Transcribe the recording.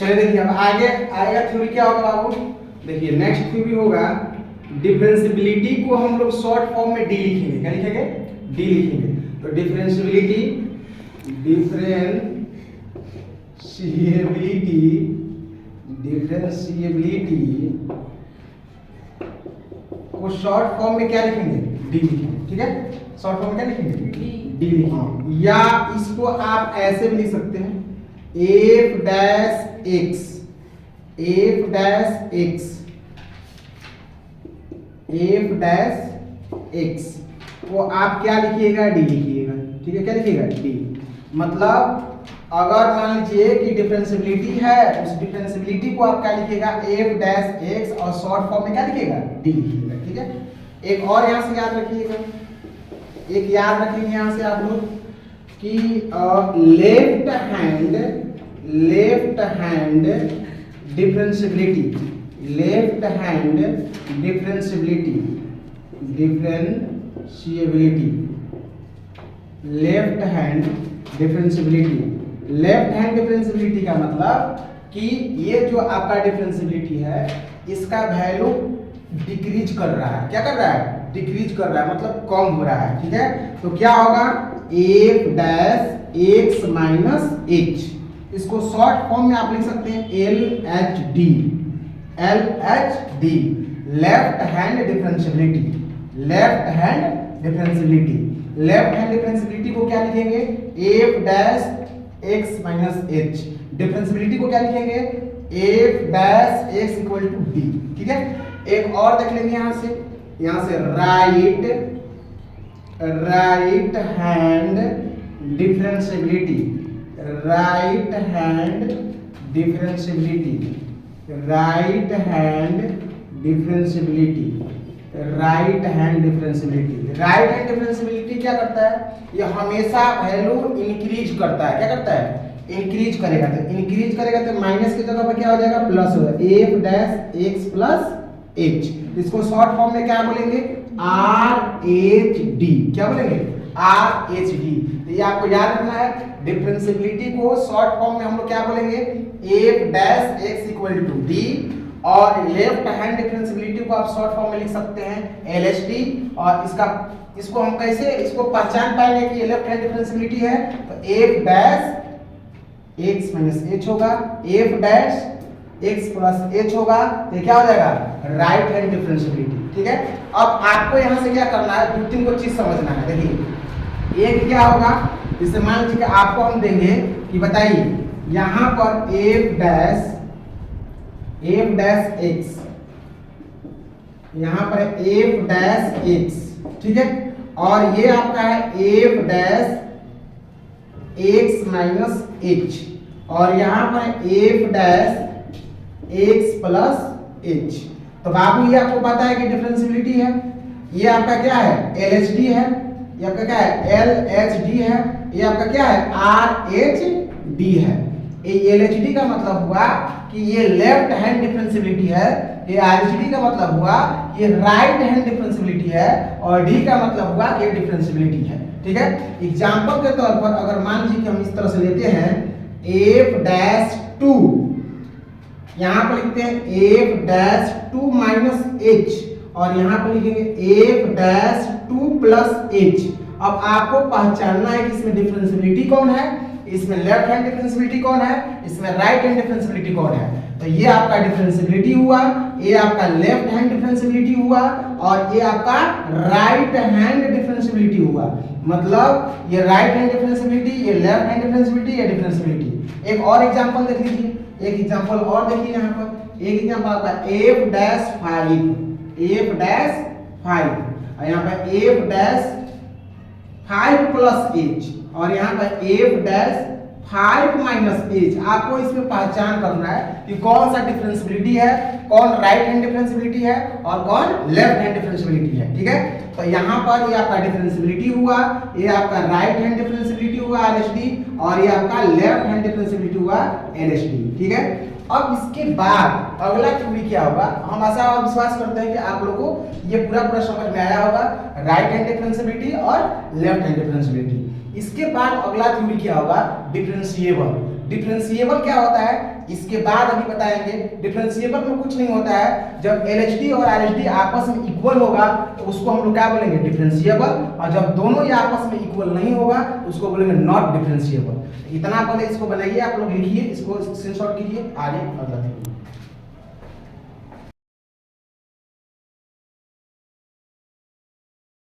चलिए देखिए अब आगे आएगा थ्योरी क्या होगा बाबू। देखिए नेक्स्ट थ्योरी होगा डिफरेंशियबिलिटी को हम लोग शॉर्ट फॉर्म में डी लिखेंगे। क्या लिखेंगे? डी लिखेंगे। तो डिफरेंशियबिलिटी को शॉर्ट फॉर्म में क्या लिखेंगे? डी लिखेंगे। ठीक है, शॉर्ट फॉर्म में क्या लिखेंगे? डी लिखेंगे। या इसको आप ऐसे भी लिख सकते हैं एफ डैश एक्स वो आप क्या लिखिएगा? डी लिखिएगा। ठीक है, क्या लिखिएगा? डी। मतलब अगर मान लीजिए कि डिफरेंशियबिलिटी है, उस डिफरेंशियबिलिटी को आप क्या लिखिएगा? एफ डैश एक्स और शॉर्ट फॉर्म में क्या लिखिएगा? डी लिखिएगा। ठीक है, एक और यहां से याद रखिएगा, एक याद रखेंगे यहां से आप लोग कि left hand differentiability left hand differentiability का मतलब कि ये जो आपका डिफरेंशियबिलिटी है इसका वैल्यू डिक्रीज कर रहा है। क्या कर रहा है? डिक्रीज कर रहा है, मतलब कम हो रहा है। ठीक है, तो क्या होगा? F dash x minus h, इसको शॉर्ट फॉर्म में आप लिख सकते हैं L H D. Left hand differentiability को क्या लिखेंगे? F dash x minus h. Differentiability को क्या लिखेंगे? F dash x equal to d. ठीक है, एक और देख लेंगे यहां से right hand differentiability right hand differentiability क्या करता है? ये हमेशा वैल्यू इंक्रीज करता है। क्या करता है? इंक्रीज करेगा। तो माइनस की जगह पर क्या हो जाएगा? प्लस हो जाएगा। F dash X plus H, इसको शॉर्ट फॉर्म में क्या बोलेंगे? R H D. क्या बोलेंगे? R H D. तो ये आपको याद रखना है, डिफरेंशियबिलिटी को शॉर्ट फॉर्म में हम लोग क्या बोलेंगे? F dash x equal to d. और लेफ्ट हैंड डिफरेंशियबिलिटी को आप शॉर्ट फॉर्म में लिख सकते हैं एल एच डी। और इसको हम कैसे इसको पहचान पाएंगे कि ये लेफ्ट हैंड डिफरेंशियबिलिटी है? तो F dash x minus H होगा, F dash X plus H होगा, तो क्या हो जाएगा? Right hand differentiability. ठीक है, अब आपको यहां से क्या करना है? दो तीन को चीज समझना है। देखिए एक क्या होगा, जैसे मान लीजिए कि आपको हम देंगे कि बताइए यहां पर एफ डैश एक्स, यहां पर एफ डैश एक्स। ठीक है, और ये आपका है F dash x minus h, और यहां पर F dash X plus H. तो बाबू ये आपको पता है कि डिफरेंशियबिलिटी है, ये आपका क्या है? एल एच डी है, ये आपका क्या है? एल एच डी है, ये आपका क्या है? आर एच डी है। ये एल एच डी का मतलब हुआ कि ये लेफ्ट हैंड डिफरेंशियबिलिटी है, ये आर एच डी का मतलब हुआ ये राइट हैंड डिफरेंशियबिलिटी है, और डी का मतलब हुआ कि डिफरेंशियबिलिटी है। ठीक है, एग्जांपल के तौर पर अगर मान लीजिए कि हम इस तरह से लेते हैं एफ डैश टू, यहां पर लिखते हैं f dash two minus h, और यहां पर लिखेंगे f dash two plus h. अब आपको पहचानना है कि इसमें डिफरेंशियबिलिटी कौन है, इसमें लेफ्ट हैंड डिफरेंशियबिलिटी कौन है, इसमें राइट हैंड डिफरेंशियबिलिटी कौन है। तो ये आपका डिफरेंशियबिलिटी हुआ, ये आपका लेफ्ट हैंड डिफरेंशियबिलिटी हुआ, और ये आपका राइट हैंड डिफरेंशियबिलिटी हुआ। मतलब ये राइट हैंड डिफरेंशियबिलिटी, ये लेफ्ट हैंड डिफरेंशियबिलिटी, ये डिफरेंशियबिलिटी। एक और एग्जांपल देख लीजिए, एक एग्जांपल और देखिए यहाँ पर, एक एग्जांपल आता है एफ डैश 5, और यहाँ पर एफ डैश 5 प्लस एच, और यहाँ पर एफ डैश 5 माइनस एच। आपको इसमें पहचान करना है कि कौन सा डिफरेंशियबिलिटी है, कौन राइट हैंड डिफरेंशियबिलिटी है और कौन लेफ्ट हैंड डिफरेंशियबिलिटी है। ठीक है, तो यहाँ पर ये आपका डिफरेंशियबिलिटी हुआ, ये आपका राइट हैंड डिफरेंशियबिलिटी हुआ आरएचडी, और ये आपका लेफ्ट हैंड डिफरेंशियबिलिटी हुआ एलएचडी। ठीक है, अब इसके बाद अगला थ्योरी क्या होगा? हम आशा और विश्वास करते हैं कि आप लोगों को ये पूरा समझ में आया होगा, राइट हैंड डिफरेंशियबिलिटी और लेफ्ट हैंड डिफरेंशियबिलिटी। इसके बाद अगला थ्योरी क्या होगा? डिफरेंशिएबल। डिफरेंशिएबल क्या होता है इसके बाद अभी बताएंगे। डिफरेंशिएबल में कुछ नहीं होता है, जब LHD और RHD आपस में इक्वल होगा तो उसको हम लोग क्या बोलेंगे, डिफरेंशिएबल, और जब दोनों ही आपस में इक्वल नहीं होगा तो उसको बोलेंगे नॉट डिफरेंशिएबल। इतना पहले इसको बनाइए, आप लोग लिखिए, इसको स्क्रीनशॉट कीजिए, आगे अगला